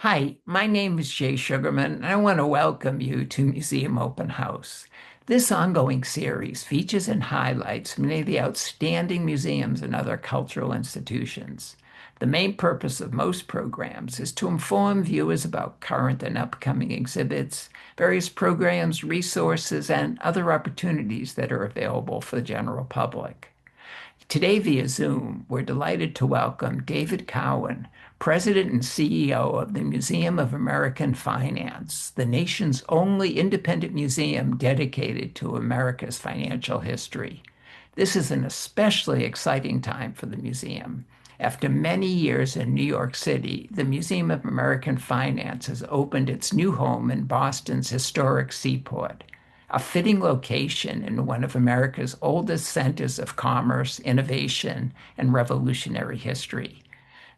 Hi, my name is Jay Sugarman, and I want to welcome you to Museum Open House. This ongoing series features and highlights many of the outstanding museums and other cultural institutions. The main purpose of most programs is to inform viewers about current and upcoming exhibits, various programs, resources, and other opportunities that are available for the general public. Today, via Zoom, we're delighted to welcome David Cowen, President and CEO of the Museum of American Finance, the nation's only independent museum dedicated to America's financial history. This is an especially exciting time for the museum. After many years in New York City, the Museum of American Finance has opened its new home in Boston's historic Seaport, a fitting location in one of America's oldest centers of commerce, innovation, and revolutionary history.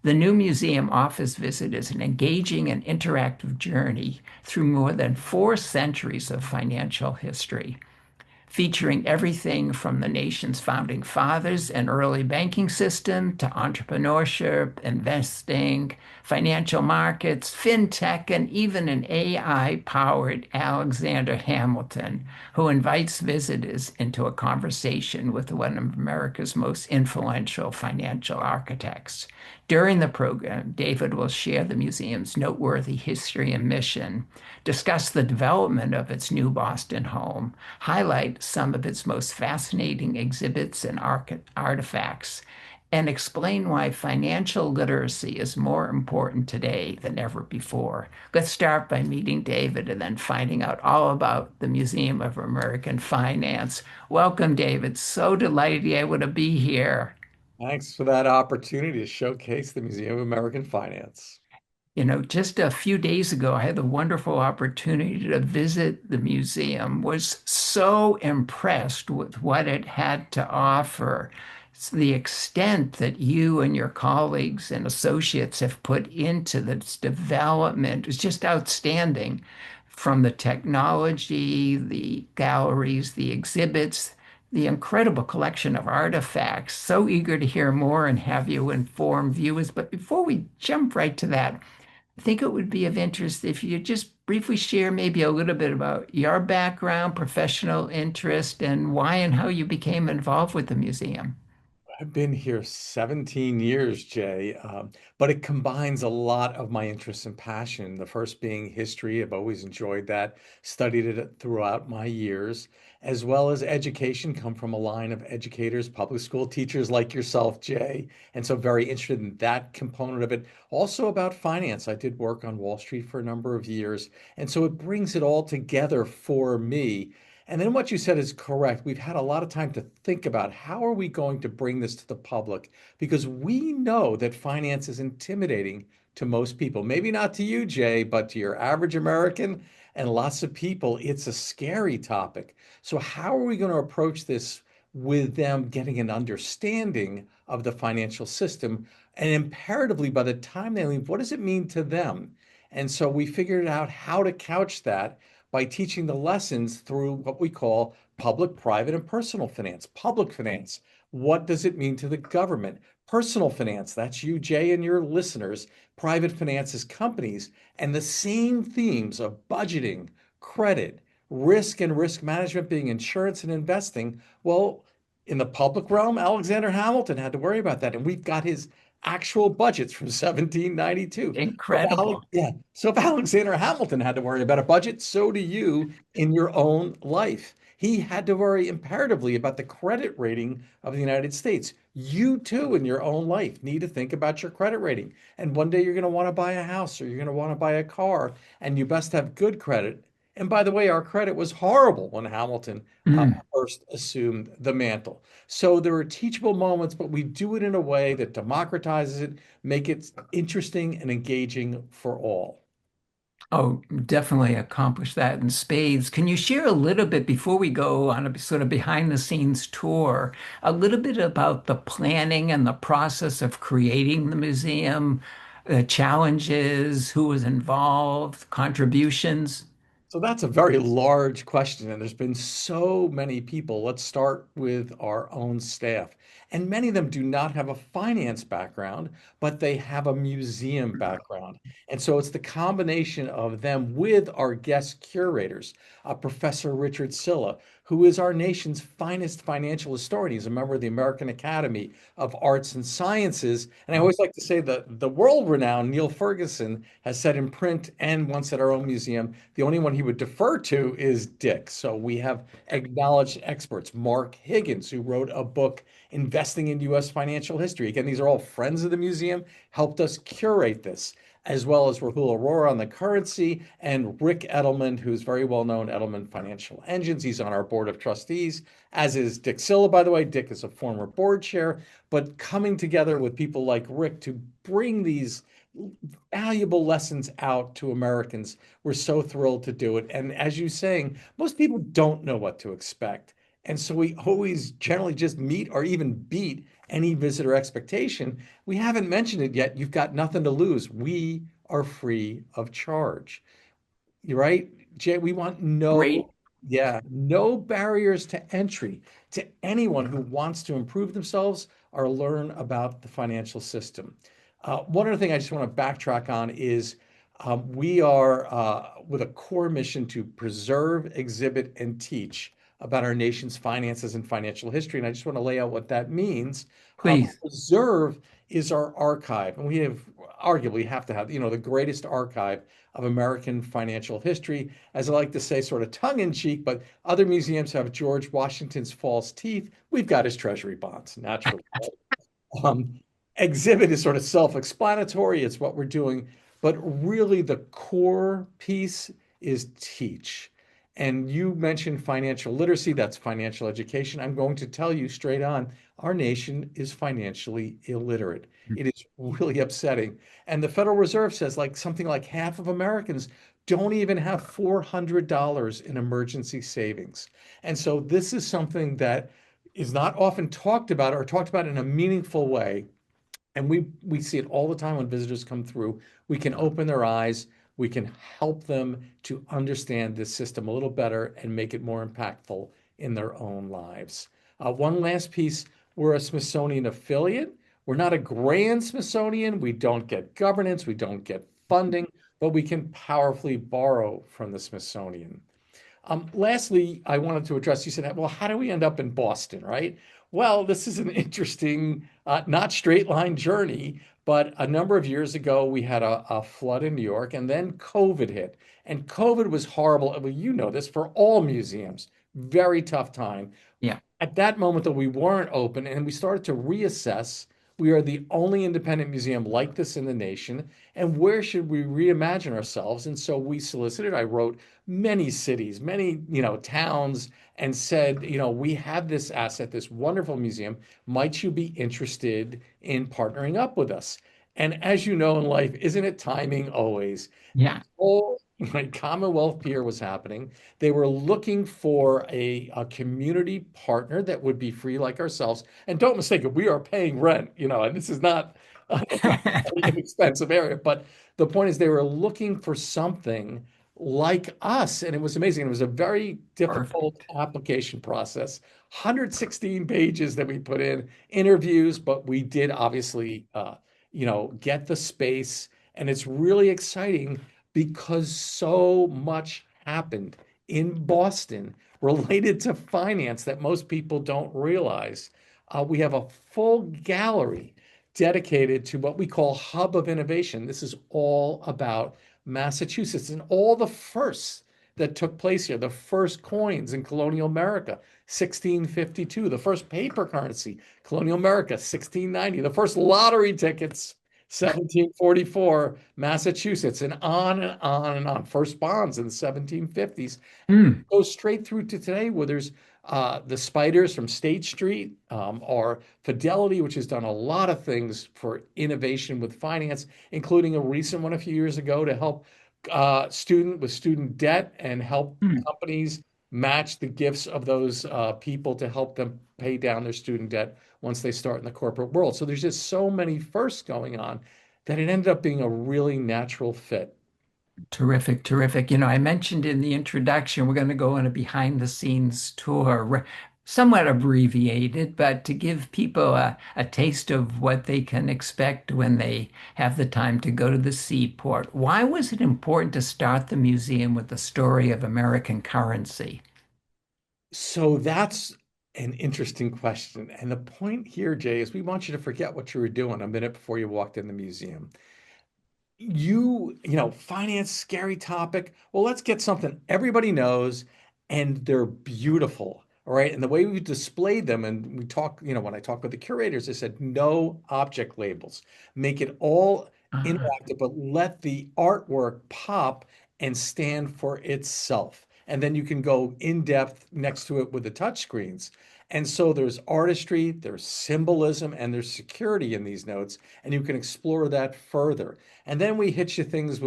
The new museum offers visitors an engaging and interactive journey through more than 4 centuries of financial history, featuring everything from the nation's founding fathers and early banking system to entrepreneurship, investing, financial markets, fintech, and even an AI-powered Alexander Hamilton, who invites visitors into a conversation with one of America's most influential financial architects. During the program, David will share the museum's noteworthy history and mission, discuss the development of its new Boston home, highlight some of its most fascinating exhibits and artifacts, and explain why financial literacy is more important today than ever before. Let's start by meeting David and then finding out all about the Museum of American Finance. Welcome, David. So delighted to be able to be here. Thanks for that opportunity to showcase the Museum of American Finance. Just a few days ago, I had the wonderful opportunity to visit the museum, was so impressed with what it had to offer. The extent that you and your colleagues and associates have put into this development is just outstanding. From the technology, the galleries, the exhibits, the incredible collection of artifacts. So eager to hear more and have you inform viewers. But before we jump right to that, I think it would be of interest if you just briefly share maybe a little bit about your background, professional interest, and why and how you became involved with the museum. I've been here 17 years, Jay, but it combines a lot of my interests and passion. The first being history. I've always enjoyed that, studied it throughout my years, as well as education, come from a line of educators, public school teachers like yourself, Jay. And so very interested in that component of it. Also about finance. I did work on Wall Street for a number of years. And so it brings it all together for me. And then what you said is correct. We've had a lot of time to think about how are we going to bring this to the public because we know that finance is intimidating to most people. Maybe not to you, Jay, but to your average American and lots of people, it's a scary topic. So how are we going to approach this with them getting an understanding of the financial system? And imperatively, by the time they leave, what does it mean to them? And so we figured out how to couch that by teaching the lessons through what we call public, private, and personal finance. Public finance, what does it mean to the government? Personal finance, that's you, Jay, and your listeners. Private finance is companies. And the same themes of budgeting, credit, risk, and risk management being insurance and investing. Well, in the public realm, Alexander Hamilton had to worry about that. And we've got his actual budgets from 1792. Incredible. So if Alexander Hamilton had to worry about a budget, so do you in your own life. He had to worry imperatively about the credit rating of the United States. You too, in your own life, need to think about your credit rating. And one day you're going to want to buy a house or you're going to want to buy a car, and you best have good credit. And by the way, our credit was horrible when Hamilton Mm. first assumed the mantle. So there are teachable moments, but we do it in a way that democratizes it, make it interesting and engaging for all. Oh, definitely accomplish that in spades. Can you share a little bit before we go on a sort of behind the scenes tour, a little bit about the planning and the process of creating the museum, challenges, who was involved, contributions? So that's a very large question, and there's been so many people. Let's start with our own staff. And many of them do not have a finance background, but they have a museum background. And so it's the combination of them with our guest curators, Professor Richard Silla, who is our nation's finest financial historian. He's a member of the American Academy of Arts and Sciences. And I Oh, always like to say that the world-renowned Neil Ferguson has said in print and once at our own museum, the only one he would defer to is Dick. So we have acknowledged experts. Mark Higgins, who wrote a book, Investing in U.S. Financial History. Again, these are all friends of the museum, helped us curate this, as well as Rahul Arora on the currency and Rick Edelman, who's very well known, Edelman Financial Engines. He's on our board of trustees, as is Dick Silla, by the way. Dick is a former board chair, but coming together with people like Rick to bring these valuable lessons out to Americans. We're so thrilled to do it. And as you're saying, most people don't know what to expect. And so we always generally just meet or even beat any visitor expectation. We haven't mentioned it yet. You've got nothing to lose. We are free of charge. You're right, Jay. We want great. no barriers to entry to anyone who wants to improve themselves or learn about the financial system. One other thing I just want to backtrack on is we are with a core mission to preserve, exhibit, and teach about our nation's finances and financial history. And I just want to lay out what that means. Please. Preserve is our archive, and we arguably have to have, the greatest archive of American financial history. As I like to say, sort of tongue in cheek, but other museums have George Washington's false teeth. We've got his treasury bonds, naturally. Um, Exhibit is sort of self-explanatory. It's what we're doing, but really the core piece is teach. And you mentioned financial literacy, that's financial education. I'm going to tell you straight on, our nation is financially illiterate. It is really upsetting. And the Federal Reserve says like something like half of Americans don't even have $400 in emergency savings. And so this is something that is not often talked about or talked about in a meaningful way. And we see it all the time when visitors come through. We can open their eyes, we can help them to understand this system a little better and make it more impactful in their own lives. One last piece, we're a Smithsonian affiliate. We're not a grand Smithsonian. We don't get governance, we don't get funding, but we can powerfully borrow from the Smithsonian. Lastly, I wanted to address, you said, well, how do we end up in Boston, right? Well, this is an interesting, not straight line journey, but a number of years ago, we had a flood in New York and then COVID hit. And COVID was horrible. Well, you know this for all museums, very tough time. Yeah. At that moment, though, we weren't open and we started to reassess. We are the only independent museum like this in the nation. And where should we reimagine ourselves? And so we solicited, I wrote many cities, many, towns, and said, we have this asset, this wonderful museum. Might you be interested in partnering up with us? And as you know in life, isn't it timing always? Yeah. Whole Commonwealth Pier was happening. They were looking for a community partner that would be free like ourselves. And don't mistake it, we are paying rent, and this is not an inexpensive area. But the point is, they were looking for something like us. And it was amazing. It was a very difficult Perfect. application process, 116 pages that we put in, interviews, but we did obviously, get the space. And it's really exciting because so much happened in Boston related to finance that most people don't realize. We have a full gallery dedicated to what we call Hub of Innovation. This is all about Massachusetts and all the firsts that took place here. The first coins in colonial America, 1652. The first paper currency, colonial America, 1690. The first lottery tickets, 1744, Massachusetts, and on and on and on. First bonds in the 1750s. Mm, Go straight through to today where there's the spiders from State Street, or Fidelity, which has done a lot of things for innovation with finance, including a recent one a few years ago to help student debt and help mm. companies match the gifts of those people to help them pay down their student debt once they start in the corporate world. So there's just so many firsts going on that it ended up being a really natural fit. Terrific, terrific. You know, I mentioned in the introduction, we're going to go on a behind the scenes tour, somewhat abbreviated, but to give people a taste of what they can expect when they have the time to go to the Seaport. Why was it important to start the museum with the story of American currency? So that's an interesting question. And the point here, Jay, is we want you to forget what you were doing a minute before you walked in the museum. Finance, scary topic. Well, let's get something everybody knows and they're beautiful. All right. And the way we displayed them, and we talk, when I talk with the curators, they said no object labels, make it all Ah, interactive, but let the artwork pop and stand for itself. And then you can go in depth next to it with the touch screens. And so there's artistry, there's symbolism, and there's security in these notes, and you can explore that further. And then we hit you things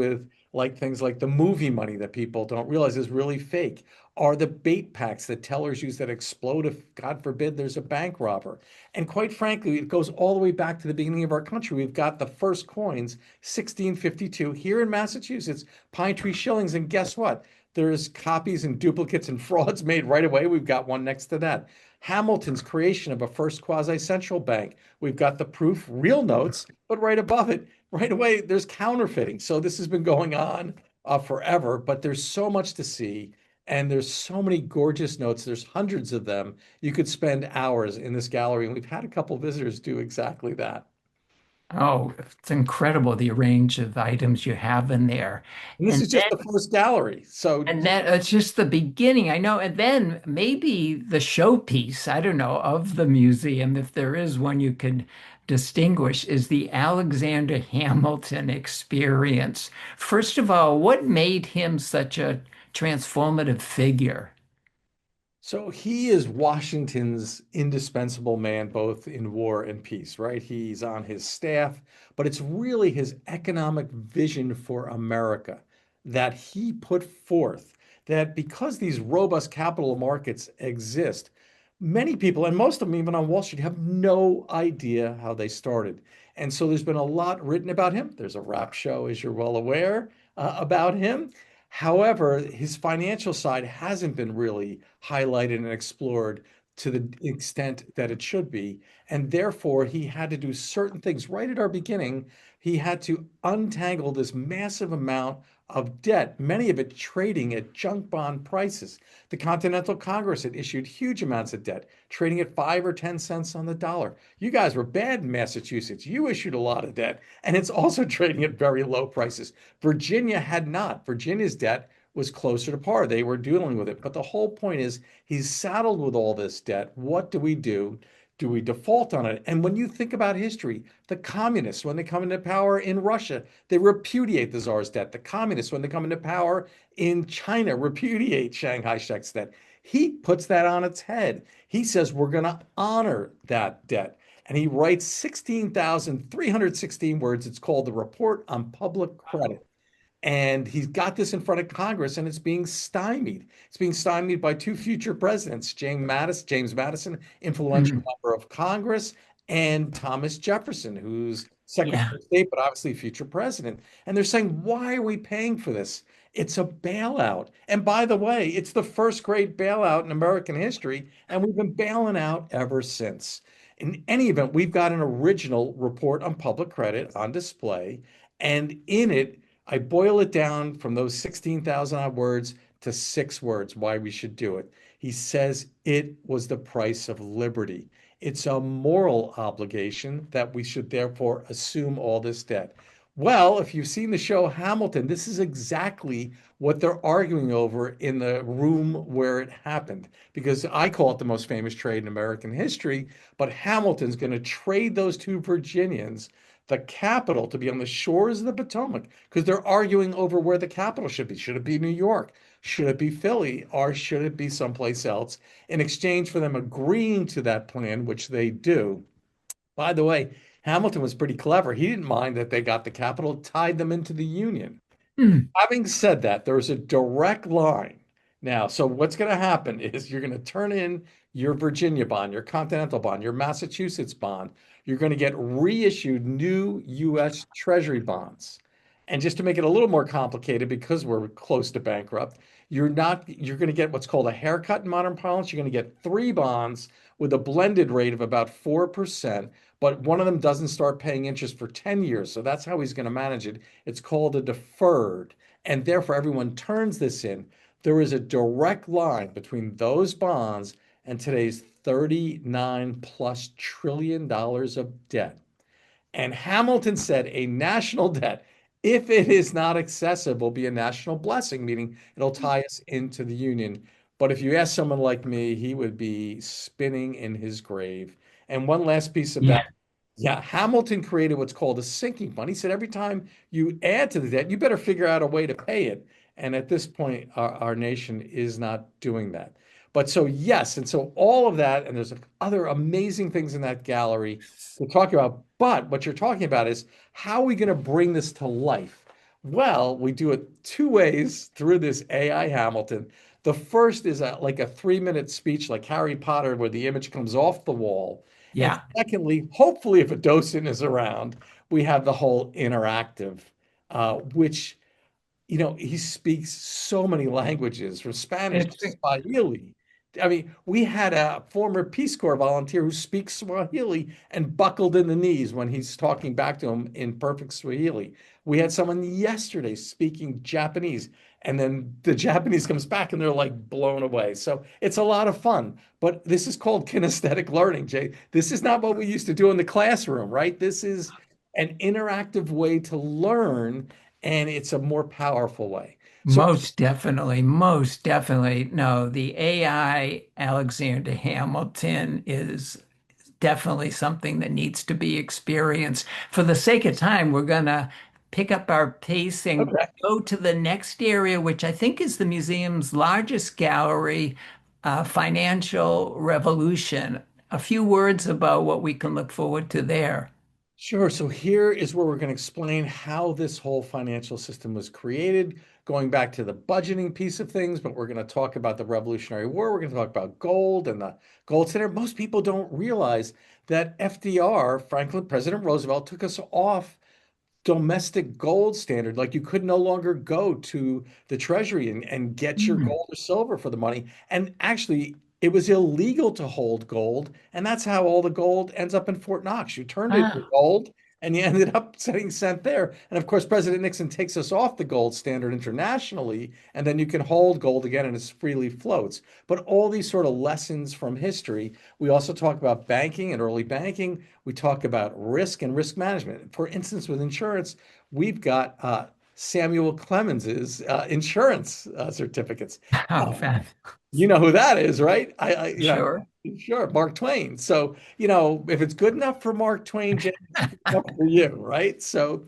like the movie money that people don't realize is really fake, are the bait packs that tellers use that explode if, God forbid, there's a bank robber. And quite frankly, it goes all the way back to the beginning of our country. We've got the first coins, 1652, here in Massachusetts, pine tree shillings. And guess what? There's copies and duplicates and frauds made right away. We've got one next to that. Hamilton's creation of a first quasi-central bank. We've got the proof, real notes, but right above it, right away, there's counterfeiting. So this has been going on forever, but there's so much to see. And there's so many gorgeous notes. There's hundreds of them. You could spend hours in this gallery. And we've had a couple visitors do exactly that. oh, it's incredible the range of items you have in there. And this And is just the first gallery. So And that it's just the beginning. I know. And then maybe the showpiece, I don't know, of the museum, if there is one you could distinguish, is the Alexander Hamilton experience. First of all, what made him such a transformative figure? So he is Washington's indispensable man, both in war and peace, right? He's on his staff, but it's really his economic vision for America that he put forth that because these robust capital markets exist, many people, and most of them even on Wall Street, have no idea how they started. And so there's been a lot written about him. There's a rap show, as you're well aware, about him. However, his financial side hasn't been really highlighted and explored to the extent that it should be. And therefore, he had to do certain things right at our beginning. He had to untangle this massive amount of debt, many of it trading at junk bond prices. The Continental Congress had issued huge amounts of debt, trading at 5 or 10 cents on the dollar. You guys were bad in Massachusetts. You issued a lot of debt, and it's also trading at very low prices. Virginia had not. Virginia's debt was closer to par. They were dealing with it. But the whole point is he's saddled with all this debt. What do we do? Do we default on it? And when you think about history, the communists, when they come into power in Russia, they repudiate the czar's debt. The communists, when they come into power in China, repudiate Shanghai Shek's debt. He puts that on its head. He says we're going to honor that debt. And he writes 16,316 words. It's called the Report on Public Credit. And he's got this in front of Congress and it's being stymied. It's being stymied by two future presidents, James Madison, influential Mm, member of Congress, and Thomas Jefferson, who's Secretary yeah. of State, but obviously future president. And they're saying, why are we paying for this? It's a bailout. And by the way, it's the first great bailout in American history, and we've been bailing out ever since. In any event, we've got an original report on public credit on display, and in it, I boil it down from those 16,000 odd words to 6 words why we should do it. He says it was the price of liberty. It's a moral obligation that we should therefore assume all this debt. Well, if you've seen the show Hamilton, this is exactly what they're arguing over in the room where it happened. Because I call it the most famous trade in American history, but Hamilton's going to trade those two Virginians the capital to be on the shores of the Potomac because they're arguing over where the capital should be. Should it be New York? Should it be Philly? Or should it be someplace else? In exchange for them agreeing to that plan, which they do. By the way, Hamilton was pretty clever. He didn't mind that they got the capital, tied them into the Union. Mm, Having said that, there's a direct line. Now, so what's going to happen is you're going to turn in your Virginia bond, your Continental bond, your Massachusetts bond. You're going to get reissued new U.S. Treasury bonds. And just to make it a little more complicated, because we're close to bankrupt, you're going to get what's called a haircut in modern parlance. You're going to get three bonds with a blended rate of about 4%, but one of them doesn't start paying interest for 10 years. So that's how he's going to manage it. It's called a deferred. And therefore, everyone turns this in. There is a direct line between those bonds and today's 39 plus trillion dollars of debt. And Hamilton said a national debt, if it is not excessive, will be a national blessing, meaning it'll tie us into the union. But if you ask someone like me, he would be spinning in his grave. And one last piece about, Yeah. yeah, Hamilton created what's called a sinking fund. He said every time you add to the debt, you better figure out a way to pay it. And at this point, our nation is not doing that. But so, yes, and so all of that, and there's other amazing things in that gallery to talk about. But what you're talking about is how are we going to bring this to life? Well, we do it two ways through this AI Hamilton. The first is like a 3-minute speech like Harry Potter, where the image comes off the wall. And Yeah. secondly, hopefully, if a docent is around, we have the whole interactive, which he speaks so many languages from Spanish to It's Swahili. I mean, we had a former Peace Corps volunteer who speaks Swahili and buckled in the knees when he's talking back to him in perfect Swahili. We had someone yesterday speaking Japanese, and then the Japanese comes back and they're like blown away. So it's a lot of fun. But this is called kinesthetic learning, Jay. This is not what we used to do in the classroom, right? This is an interactive way to learn, and it's a more powerful way. So, most definitely, most definitely. No, the AI Alexander Hamilton is definitely something that needs to be experienced. For the sake of time, we're going to pick up our pace and okay, go to the next area, which I think is the museum's largest gallery, Financial Revolution. A few words about what we can look forward to there. sure. So here is where we're going to explain how this whole financial system was created, going back to the budgeting piece of things, but we're going to talk about the Revolutionary War. We're going to talk about gold and the gold standard. Most people don't realize that FDR, Franklin, President Roosevelt, took us off domestic gold standard. Like you could no longer go to the treasury and get your Hmm. gold or silver for the money. And actually, it was illegal to hold gold. And that's how all the gold ends up in Fort Knox. You turned it into Ah, gold and you ended up setting cent there. And of course, President Nixon takes us off the gold standard internationally, and then you can hold gold again and it freely floats. But all these sort of lessons from history, we also talk about banking and early banking. We talk about risk and risk management. For instance, with insurance, we've got Samuel Clemens's insurance certificates. oh, fan. You know who that is, right? Sure. Sure, Mark Twain. So, if it's good enough for Mark Twain, Jay, it's good enough for you, right? So,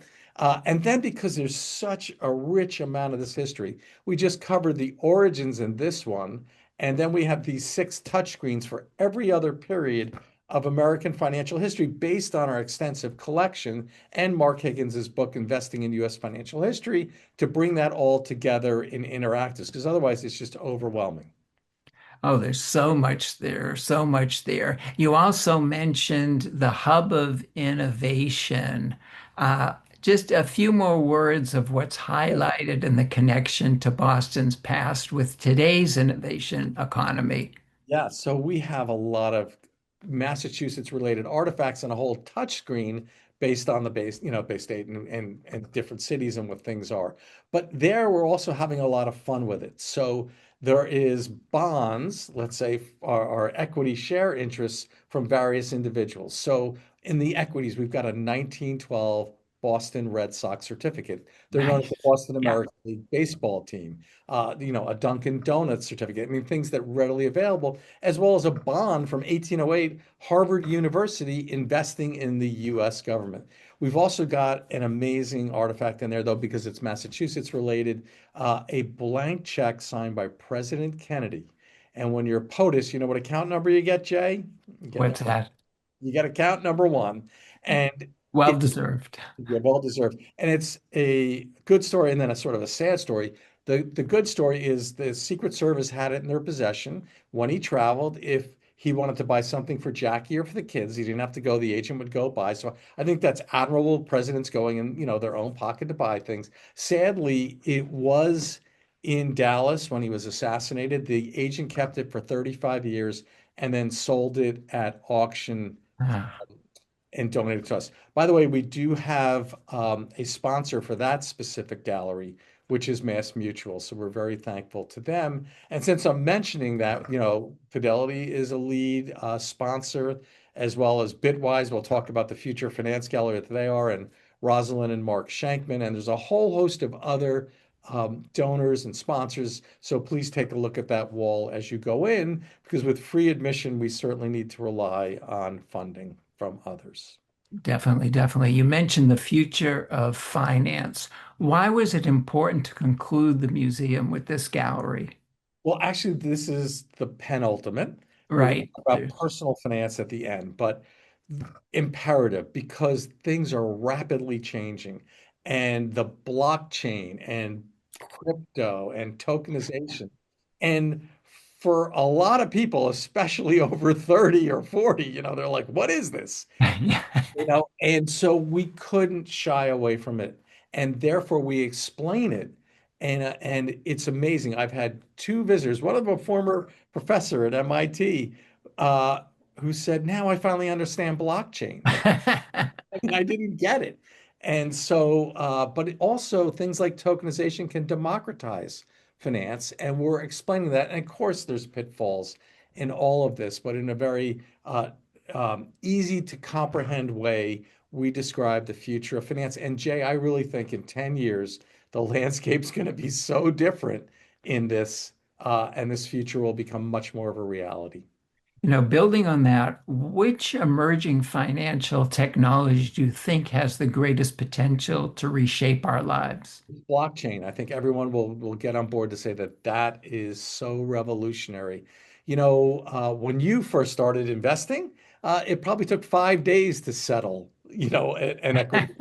and then because there's such a rich amount of this history, we just covered the origins in this one, and then we have these 6 touchscreens for every other period of American financial history based on our extensive collection and Mark Higgins's book, Investing in U.S. Financial History, to bring that all together in interactives, because otherwise it's just overwhelming. Oh, there's so much there, so much there. You also mentioned the hub of innovation. Just a few more words of what's highlighted in the connection to Boston's past with today's innovation economy. Yeah, so we have a lot of Massachusetts related artifacts and a whole touch screen based on the Bay State and different cities and what things are. But there we're also having a lot of fun with it. So there is bonds, let's say, our equity share interests from various individuals. So in the equities, we've got a 1912 Boston Red Sox certificate. They're known as the Nice. Boston Yeah. American League baseball team. A Dunkin' Donuts certificate. I mean, things that readily available, as well as a bond from 1808, Harvard University investing in the US government. We've also got an amazing artifact in there, though, because it's Massachusetts related, a blank check signed by President Kennedy. And when you're a POTUS, you know what account number you get, Jay? What's that? You get account number one. And Well it deserved. yeah, well deserved. And it's a good story and then a sort of a sad story. The good story is the Secret Service had it in their possession when he traveled. If He wanted to buy something for Jackie or for the kids. He didn't have to go. The agent would go buy. So I think that's admirable. Presidents going in, their own pocket to buy things. Sadly, it was in Dallas when he was assassinated. The agent kept it for 35 years and then sold it at auction Ah, and donate it to us. By the way, we do have a sponsor for that specific gallery, which is Mass Mutual. So we're very thankful to them. And since I'm mentioning that, Fidelity is a lead sponsor, as well as Bitwise. We'll talk about the Future Finance Gallery that they are, and Rosalind and Mark Shankman. And there's a whole host of other donors and sponsors. So please take a look at that wall as you go in, because with free admission, we certainly need to rely on funding from others. definitely, definitely. You mentioned the future of finance. Why was it important to conclude the museum with this gallery? Well, actually, this is the penultimate. We're going to Right. talk about personal finance at the end, but imperative because things are rapidly changing and the blockchain and crypto and tokenization. And for a lot of people, especially over 30 or 40, they're like, what is this? And so we couldn't shy away from it, and therefore we explain it, and it's amazing. I've had two visitors, one of them a former professor at MIT, uh, who said, "Now I finally understand blockchain. Like I didn't get it." And so, but also things like tokenization can democratize finance, and we're explaining that. And of course, there's pitfalls in all of this, but in a very easy to comprehend way, we describe the future of finance. And Jay, I really think in 10 years, the landscape's going to be so different in this, and this future will become much more of a reality. Building on that, which emerging financial technology do you think has the greatest potential to reshape our lives? Blockchain, I think everyone will get on board to say that that is so revolutionary. When you first started investing, it probably took 5 days to settle, an equity.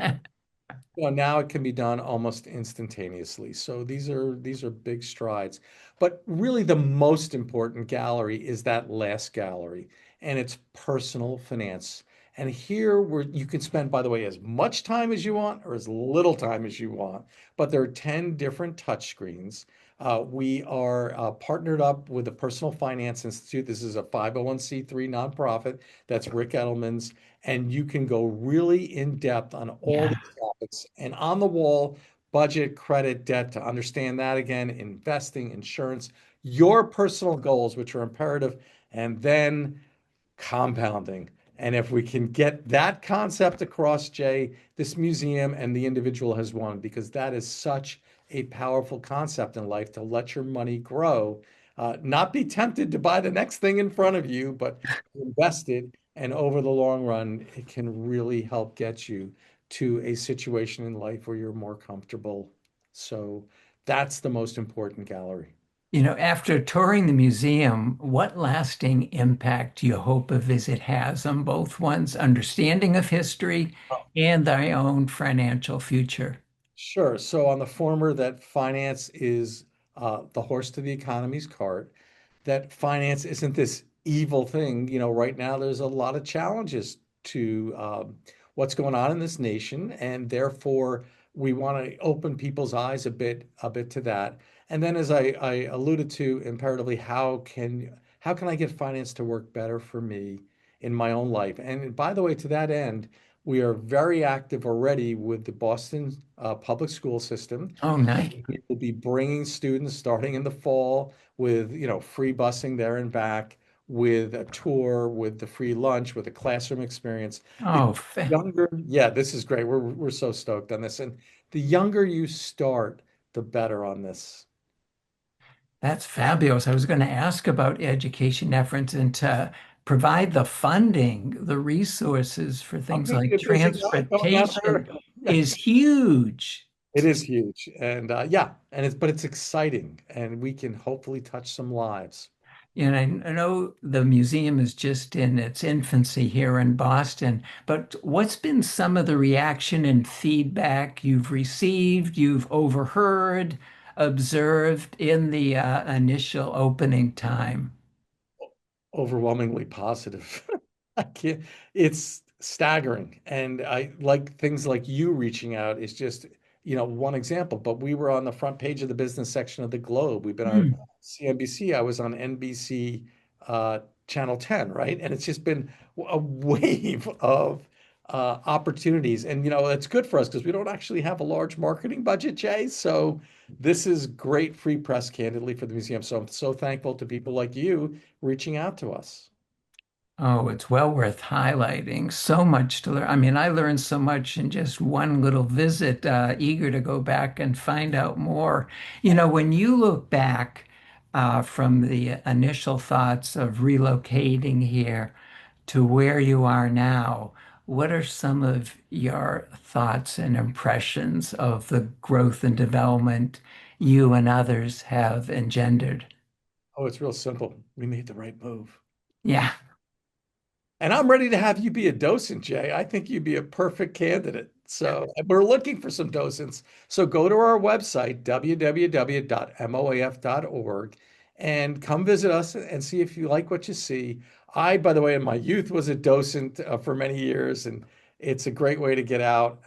Now it can be done almost instantaneously. So these are big strides. But really the most important gallery is that last gallery, and it's personal finance. And here where you can spend, by the way, as much time as you want or as little time as you want. But there are 10 different touch screens. We are partnered up with the Personal Finance Institute. This is a 501(c)(3) nonprofit. That's Rick Edelman's. And you can go really in depth on all Yeah. these topics. And on the wall, budget, credit, debt, to understand that again, investing, insurance, your personal goals, which are imperative, and then compounding. And if we can get that concept across, Jay, this museum and the individual has won, because that is such a powerful concept in life, to let your money grow, not be tempted to buy the next thing in front of you, but invest it. And over the long run, it can really help get you to a situation in life where you're more comfortable. So that's the most important gallery. After touring the museum, what lasting impact do you hope a visit has on both one's understanding of history and their own financial future? Sure. So on the former, that finance is the horse to the economy's cart, that finance isn't this evil thing. Right now there's a lot of challenges to what's going on in this nation, and therefore we want to open people's eyes a bit to that. And then, as I alluded to imperatively, how can I get finance to work better for me in my own life? And by the way, to that end, we are very active already with the Boston public school system. Oh, nice. We will be bringing students starting in the fall with, free busing there and back, with a tour, with the free lunch, with a classroom experience. The Oh, younger, yeah, this is great. We're so stoked on this. And the younger you start, the better on this. that's fabulous. I was going to ask about education efforts and to provide the funding, the resources for I'm things going to be like a busy guy going out there. transportation is huge. It is huge. And yeah, but it's exciting, and we can hopefully touch some lives. And I know the museum is just in its infancy here in Boston, but what's been some of the reaction and feedback you've received, you've overheard, observed in the initial opening time? Overwhelmingly positive. I can't, it's staggering. And I like things like you reaching out is just, one example. But we were on the front page of the business section of the Globe. We've been on Hmm. CNBC. I was on NBC Channel 10, right? And it's just been a wave of opportunities. And, it's good for us because we don't actually have a large marketing budget, Jay. So this is great free press, candidly, for the museum. So I'm so thankful to people like you reaching out to us. Oh, it's well worth highlighting. So much to learn. I mean, I learned so much in just one little visit, eager to go back and find out more. When you look back from the initial thoughts of relocating here to where you are now, what are some of your thoughts and impressions of the growth and development you and others have engendered? Oh, it's real simple. We made the right move. Yeah. And I'm ready to have you be a docent, Jay. I think you'd be a perfect candidate. So and we're looking for some docents. So go to our website, www.moaf.org, and come visit us and see if you like what you see. I, by the way, in my youth was a docent for many years, and it's a great way to get out.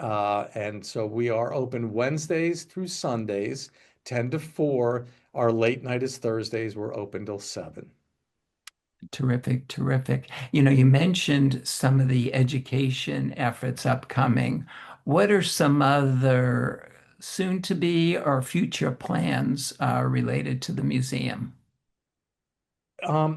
And so we are open Wednesdays through Sundays, 10 to 4. Our late night is Thursdays. We're open till 7. Terrific, terrific. You mentioned some of the education efforts upcoming. What are some other soon to be or future plans related to the museum?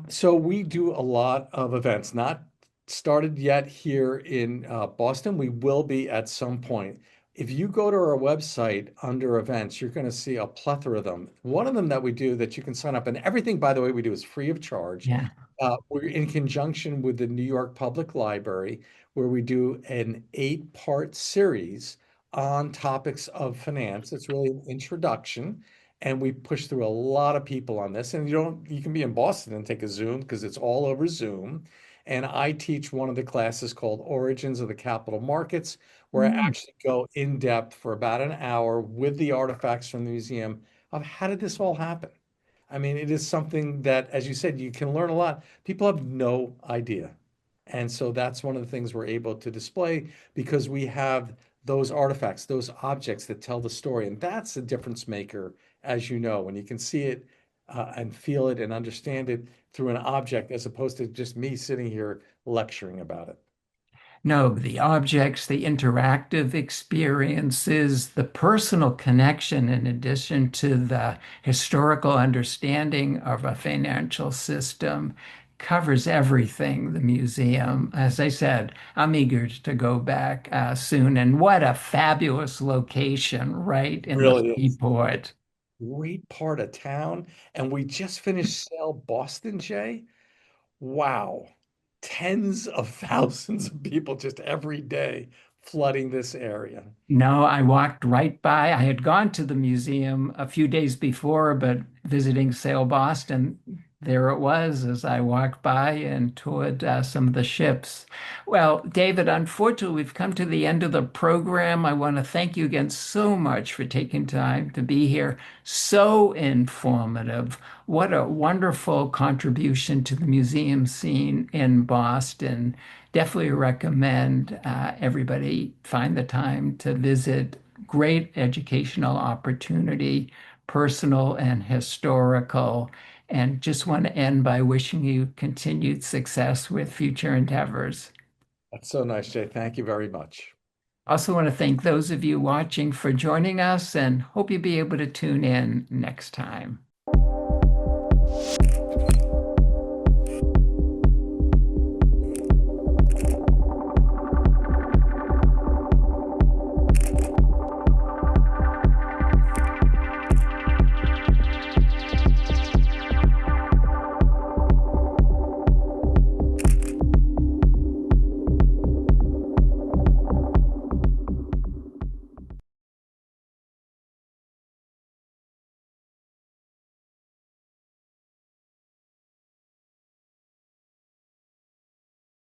So we do a lot of events, not started yet here in Boston. We will be at some point. If you go to our website under events, you're going to see a plethora of them. One of them that we do that you can sign up, and everything, by the way, we do is free of charge. Yeah. We're in conjunction with the New York Public Library, where we do an 8-part series on topics of finance. It's really an introduction, and we push through a lot of people on this. And you can be in Boston and take a Zoom because it's all over Zoom. And I teach one of the classes called Origins of the Capital Markets, where I Mm. actually go in depth for about an hour with the artifacts from the museum of how did this all happen? I mean, it is something that, as you said, you can learn a lot. People have no idea. And so that's one of the things we're able to display because we have those artifacts, those objects that tell the story. And that's a difference maker, as you know, when you can see it and feel it and understand it through an object as opposed to just me sitting here lecturing about it. No, the objects, the interactive experiences, the personal connection, in addition to the historical understanding of a financial system, covers everything, the museum. As I said, I'm eager to go back soon. And what a fabulous location right in the Really is. Seaport. Great part of town. And we just finished Sail Boston, Jay. Wow. Tens of thousands of people just every day flooding this area. No, I walked right by. I had gone to the museum a few days before, but visiting Sail Boston, there it was as I walked by and toured some of the ships. Well, David, unfortunately, we've come to the end of the program. I want to thank you again so much for taking time to be here. So informative. What a wonderful contribution to the museum scene in Boston. Definitely recommend everybody find the time to visit. Great educational opportunity, personal and historical. And just want to end by wishing you continued success with future endeavors. That's so nice, Jay. Thank you very much. Also want to thank those of you watching for joining us and hope you'll be able to tune in next time.